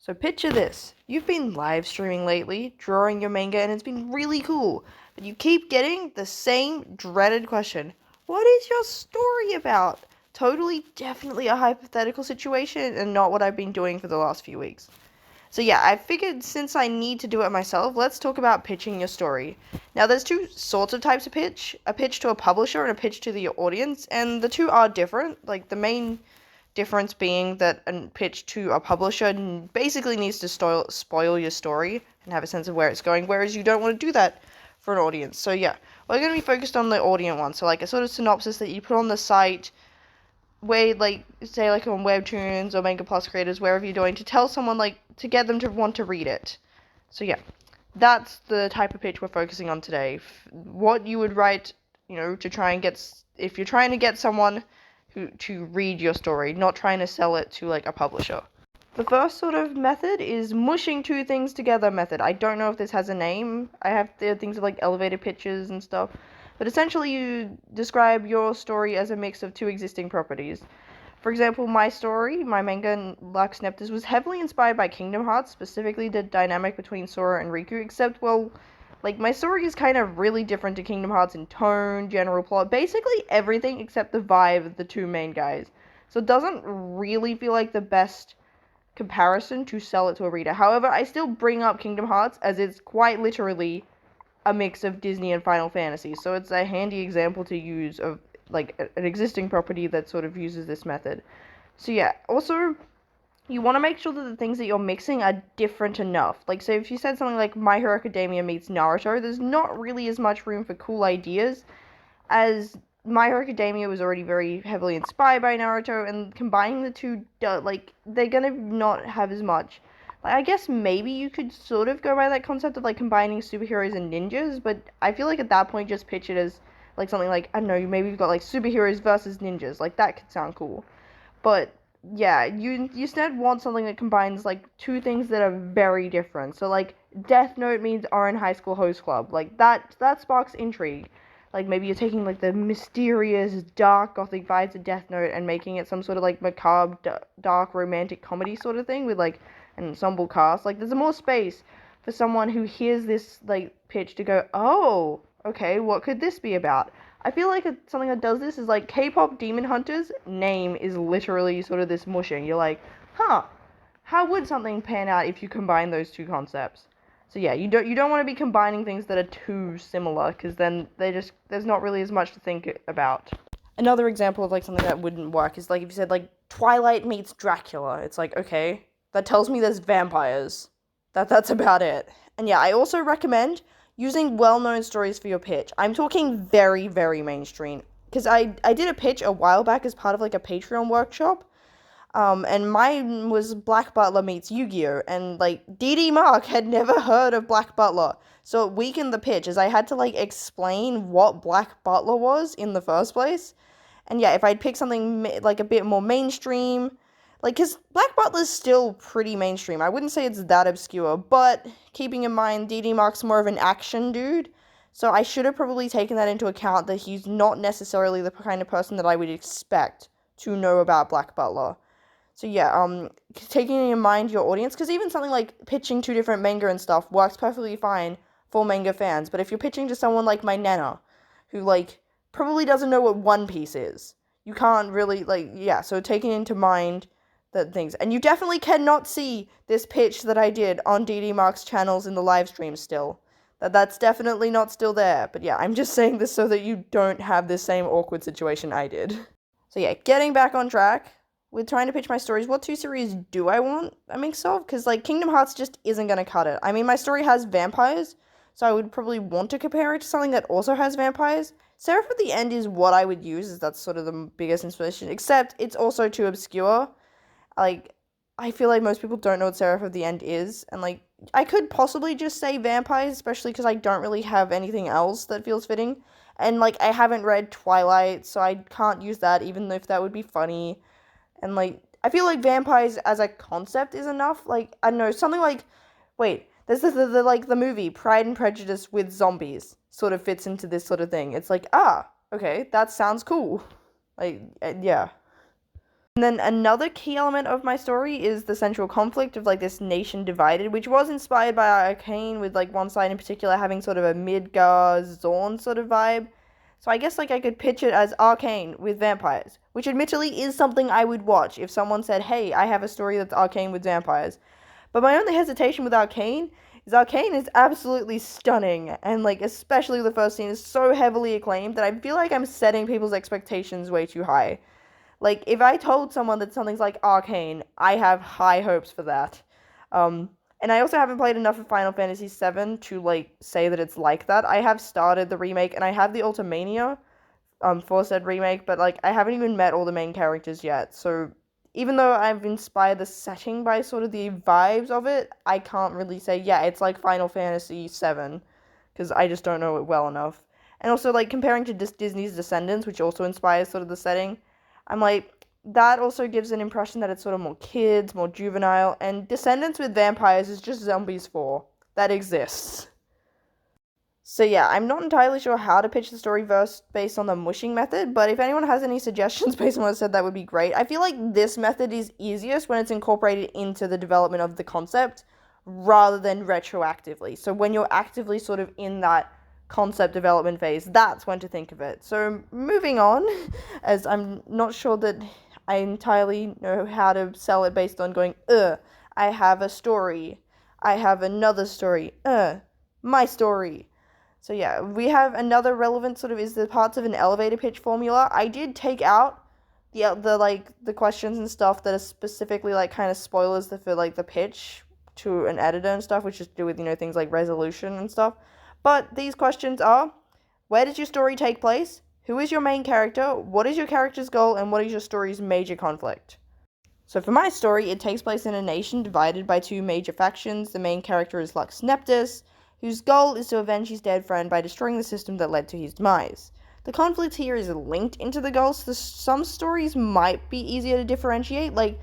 So picture this. You've been live streaming lately, drawing your manga, and it's been really cool. But you keep getting the same dreaded question. What is your story about? Totally, definitely a hypothetical situation and not what I've been doing for the last few weeks. So yeah, I figured since I need to do it myself, let's talk about pitching your story. Now there's two sorts of types of pitch. A pitch to a publisher and a pitch to the audience, and the two are different. Like the main difference being that a pitch to a publisher basically needs to spoil your story and have a sense of where it's going, whereas you don't want to do that for an audience. So yeah, we're going to be focused on the audience one. So like a sort of synopsis that you put on the site, where like say like on Webtoons or Manga Plus creators, wherever you're doing, to tell someone like to get them to want to read it. So yeah, that's the type of pitch we're focusing on today. What you would write, to try and get, if you're trying to get someone to read your story, not trying to sell it to like a publisher. The first sort of method is mushing two things together method. I don't know if this has a name. I have things like elevator pitches and stuff. But essentially you describe your story as a mix of two existing properties. For example, my story, my manga Lux Neptus, was heavily inspired by Kingdom Hearts, specifically the dynamic between Sora and Riku, except, well, like, my story is kind of really different to Kingdom Hearts in tone, general plot, basically everything except the vibe of the two main guys. So it doesn't really feel like the best comparison to sell it to a reader. However, I still bring up Kingdom Hearts as it's quite literally a mix of Disney and Final Fantasy, so it's a handy example to use of, like, an existing property that sort of uses this method. So yeah, also, you want to make sure that the things that you're mixing are different enough. Like, say, if you said something like My Hero Academia meets Naruto, there's not really as much room for cool ideas, as My Hero Academia was already very heavily inspired by Naruto, and combining the two, like, they're gonna not have as much. Like, I guess maybe you could sort of go by that concept of, like, combining superheroes and ninjas, but I feel like at that point, just pitch it as, like, something like, I don't know, maybe you've got, like, superheroes versus ninjas. Like, that could sound cool. But yeah, you instead want something that combines like two things that are very different. So like Death Note means Oran High School Host Club. Like that sparks intrigue. Like maybe you're taking like the mysterious dark gothic vibes of Death Note and making it some sort of like macabre dark romantic comedy sort of thing with like an ensemble cast. Like there's more space for someone who hears this like pitch to go, "Oh, okay, what could this be about?" I feel like something that does this is like K-pop Demon Hunters' name is literally sort of this mushing. You're like, huh, how would something pan out if you combine those two concepts? So yeah, you don't want to be combining things that are too similar, because then there's not really as much to think about. Another example of like something that wouldn't work is like if you said like Twilight meets Dracula. It's like, okay, that tells me there's vampires. That's about it. And yeah, I also recommend using well-known stories for your pitch. I'm talking very, very mainstream. Because I did a pitch a while back as part of like a Patreon workshop. And mine was Black Butler meets Yu-Gi-Oh! And like DD Mark had never heard of Black Butler. So it weakened the pitch as I had to like explain what Black Butler was in the first place. And yeah, if I'd pick something like a bit more mainstream, like, because Black Butler's still pretty mainstream. I wouldn't say it's that obscure, but keeping in mind DD Mark's more of an action dude, so I should have probably taken that into account, that he's not necessarily the kind of person that I would expect to know about Black Butler. So yeah, taking in mind your audience, because even something like pitching two different manga and stuff works perfectly fine for manga fans, but if you're pitching to someone like my Nana, who, like, probably doesn't know what One Piece is, you can't really, like, yeah, so taking into mind that things. And you definitely cannot see this pitch that I did on DD Mark's channels in the live stream still. That's definitely not still there. But yeah, I'm just saying this so that you don't have this same awkward situation I did. So yeah, getting back on track with trying to pitch my stories, what two series do I want a mix of? Because like Kingdom Hearts just isn't going to cut it. I mean, my story has vampires, so I would probably want to compare it to something that also has vampires. Seraph at the End is what I would use, as that's sort of the biggest inspiration, except it's also too obscure. Like, I feel like most people don't know what Seraph of the End is, and, like, I could possibly just say vampires, especially because I don't really have anything else that feels fitting, and, like, I haven't read Twilight, so I can't use that, even if that would be funny, and, like, I feel like vampires as a concept is enough, like, I don't know, something like, wait, there's the movie Pride and Prejudice with zombies, sort of fits into this sort of thing. It's like, okay, that sounds cool, like, yeah. And then another key element of my story is the central conflict of like this nation divided, which was inspired by Arcane, with like one side in particular having sort of a Midgar Zorn sort of vibe. So I guess like I could pitch it as Arcane with vampires, which admittedly is something I would watch if someone said, "Hey, I have a story that's Arcane with vampires." But my only hesitation with Arcane is absolutely stunning, and like especially the first scene is so heavily acclaimed that I feel like I'm setting people's expectations way too high. Like, if I told someone that something's like Arcane, I have high hopes for that. And I also haven't played enough of Final Fantasy VII to, like, say that it's like that. I have started the remake, and I have the Ultimania, for said remake, but, like, I haven't even met all the main characters yet. So, even though I've inspired the setting by sort of the vibes of it, I can't really say, yeah, it's like Final Fantasy VII, because I just don't know it well enough. And also, like, comparing to Disney's Descendants, which also inspires sort of the setting, I'm like, that also gives an impression that it's sort of more kids, more juvenile, and Descendants with vampires is just Zombies 4. That exists. So yeah, I'm not entirely sure how to pitch the story verse based on the mushing method, but if anyone has any suggestions based on what I said, that would be great. I feel like this method is easiest when it's incorporated into the development of the concept rather than retroactively. So when you're actively sort of in that concept development phase, that's when to think of it. So moving on, as I'm not sure that I entirely know how to sell it based on going, I have a story, I have another story, my story. So yeah, we have another relevant sort of is the parts of an elevator pitch formula. I did take out the like the questions and stuff that are specifically like kind of spoilers for like the pitch to an editor and stuff, which is to do with things like resolution and stuff. But these questions are: where does your story take place? Who is your main character? What is your character's goal? And what is your story's major conflict? So for my story, it takes place in a nation divided by two major factions. The main character is Lux Neptus, whose goal is to avenge his dead friend by destroying the system that led to his demise. The conflict here is linked into the goals, so some stories might be easier to differentiate. Like,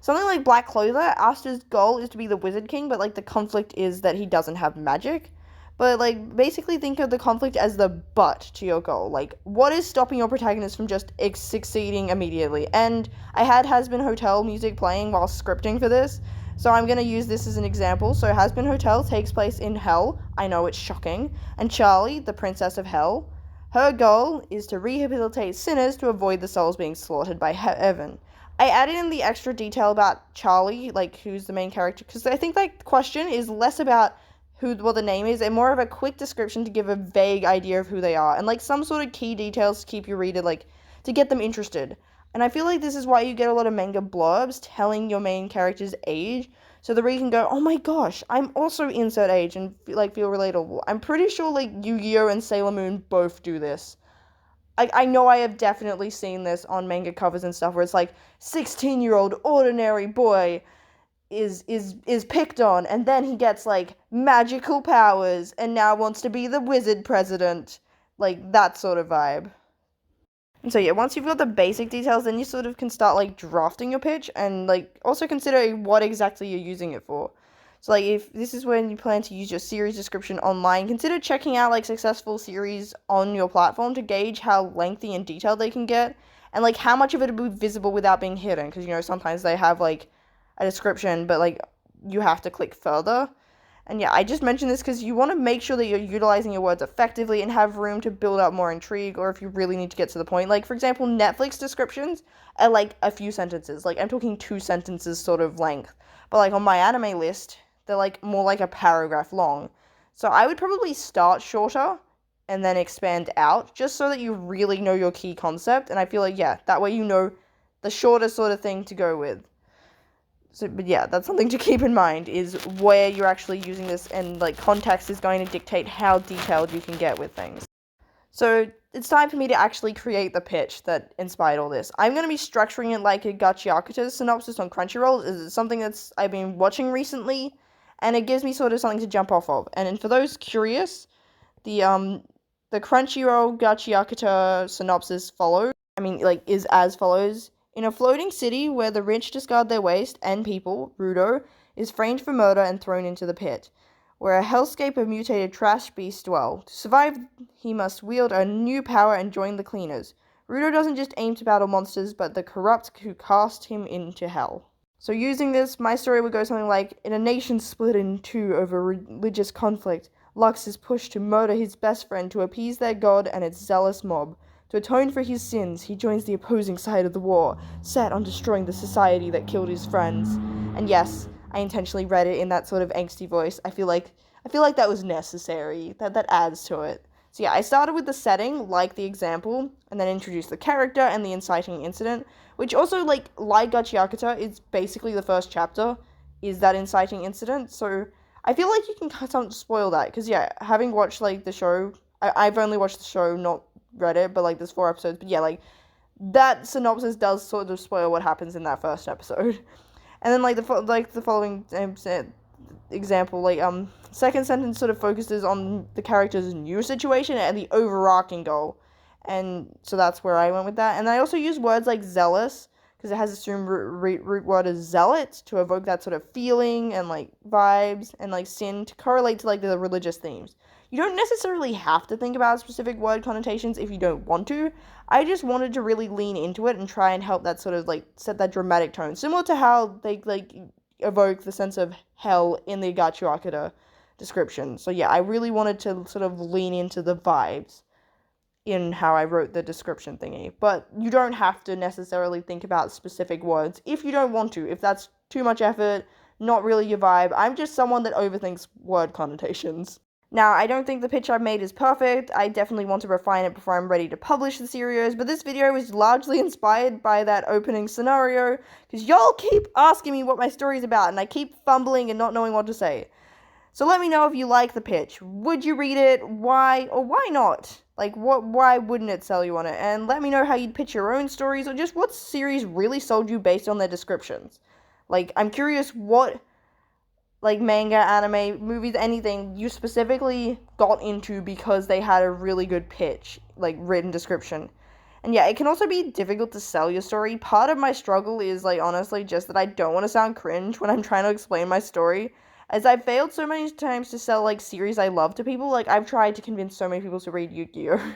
something like Black Clover, Asta's goal is to be the Wizard King, but, like, the conflict is that he doesn't have magic. But, like, basically think of the conflict as the butt to your goal. Like, what is stopping your protagonist from just succeeding immediately? And I had Has-Been Hotel music playing while scripting for this, so I'm going to use this as an example. So Has-Been Hotel takes place in Hell. I know it's shocking. And Charlie, the Princess of Hell, her goal is to rehabilitate sinners to avoid the souls being slaughtered by heaven. I added in the extra detail about Charlie, like who's the main character, because I think that question is less about what the name is, and more of a quick description to give a vague idea of who they are, and like some sort of key details to keep your reader, like, to get them interested. And I feel like this is why you get a lot of manga blurbs telling your main character's age, so the reader can go, oh my gosh, I'm also insert age, and feel relatable. I'm pretty sure like Yu-Gi-Oh! And Sailor Moon both do this. I know I have definitely seen this on manga covers and stuff where it's like 16-year-old ordinary boy is picked on, and then he gets like magical powers and now wants to be the wizard president, like that sort of vibe. And so yeah, once you've got the basic details, then you sort of can start like drafting your pitch and like also consider what exactly you're using it for. So like if this is when you plan to use your series description online, consider checking out like successful series on your platform to gauge how lengthy and detailed they can get, and like how much of it will be visible without being hidden, because sometimes they have like a description, but like you have to click further. And yeah, I just mentioned this because you want to make sure that you're utilizing your words effectively and have room to build up more intrigue, or if you really need to get to the point. Like, for example, Netflix descriptions are like a few sentences. Like, I'm talking 2 sentences sort of length. But like on my anime list, they're like more like a paragraph long. So I would probably start shorter and then expand out, just so that you really know your key concept. And I feel like, yeah, that way you know the shorter sort of thing to go with. So, but yeah, that's something to keep in mind, is where you're actually using this, and like context is going to dictate how detailed you can get with things. So it's time for me to actually create the pitch that inspired all this. I'm going to be structuring it like a Gachiakuta synopsis on Crunchyroll. It's something I've been watching recently, and it gives me sort of something to jump off of. And for those curious, the Crunchyroll Gachiakuta synopsis is as follows. In a floating city where the rich discard their waste and people, Rudo is framed for murder and thrown into the pit, where a hellscape of mutated trash beasts dwell. To survive, he must wield a new power and join the cleaners. Rudo doesn't just aim to battle monsters, but the corrupt who cast him into hell. So using this, my story would go something like, in a nation split in two over religious conflict, Lux is pushed to murder his best friend to appease their god and its zealous mob. To atone for his sins, he joins the opposing side of the war, set on destroying the society that killed his friends. And yes, I intentionally read it in that sort of angsty voice. I feel like that was necessary. That adds to it. So yeah, I started with the setting, like the example, and then introduced the character and the inciting incident, which also, like Gachiakata, is basically the first chapter, is that inciting incident, so I feel like you can kind of spoil that, because yeah, having watched, like, the show, I've only watched the show, not read it, but, like, there's 4 episodes, but yeah, like, that synopsis does sort of spoil what happens in that first episode. And then, like, the following example, like, second sentence sort of focuses on the character's new situation and the overarching goal. And so that's where I went with that. And I also use words like zealous, because it has assumed root word as zealot, to evoke that sort of feeling and, like, vibes, and, like, sin to correlate to, like, the religious themes. You don't necessarily have to think about specific word connotations if you don't want to. I just wanted to really lean into it and try and help that sort of, like, set that dramatic tone. Similar to how they, like, evoke the sense of hell in the Gachiakata description. So yeah, I really wanted to sort of lean into the vibes in how I wrote the description thingy. But you don't have to necessarily think about specific words if you don't want to. If that's too much effort, not really your vibe. I'm just someone that overthinks word connotations. Now, I don't think the pitch I've made is perfect. I definitely want to refine it before I'm ready to publish the series, but this video is largely inspired by that opening scenario, because y'all keep asking me what my story's about, and I keep fumbling and not knowing what to say. So let me know if you like the pitch. Would you read it? Why? Or why not? Like, why wouldn't it sell you on it? And let me know how you'd pitch your own stories, or just what series really sold you based on their descriptions. Like, I'm curious what, like, manga, anime, movies, anything you specifically got into because they had a really good pitch, like, written description. And yeah, it can also be difficult to sell your story. Part of my struggle is, like, honestly just that I don't want to sound cringe when I'm trying to explain my story. As I've failed so many times to sell, like, series I love to people, like, I've tried to convince so many people to read Yu-Gi-Oh!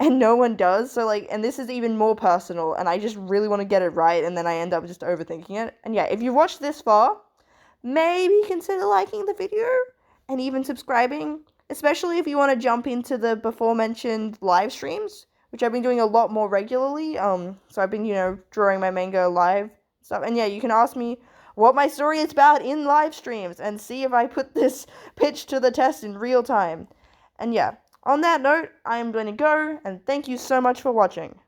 And no one does, so, like, and this is even more personal, and I just really want to get it right, and then I end up just overthinking it. And yeah, if you've watched this far, maybe consider liking the video and even subscribing, especially if you want to jump into the before mentioned live streams, which I've been doing a lot more regularly. So I've been, drawing my manga live stuff. And yeah, you can ask me what my story is about in live streams and see if I put this pitch to the test in real time. And yeah, on that note, I am going to go, and thank you so much for watching.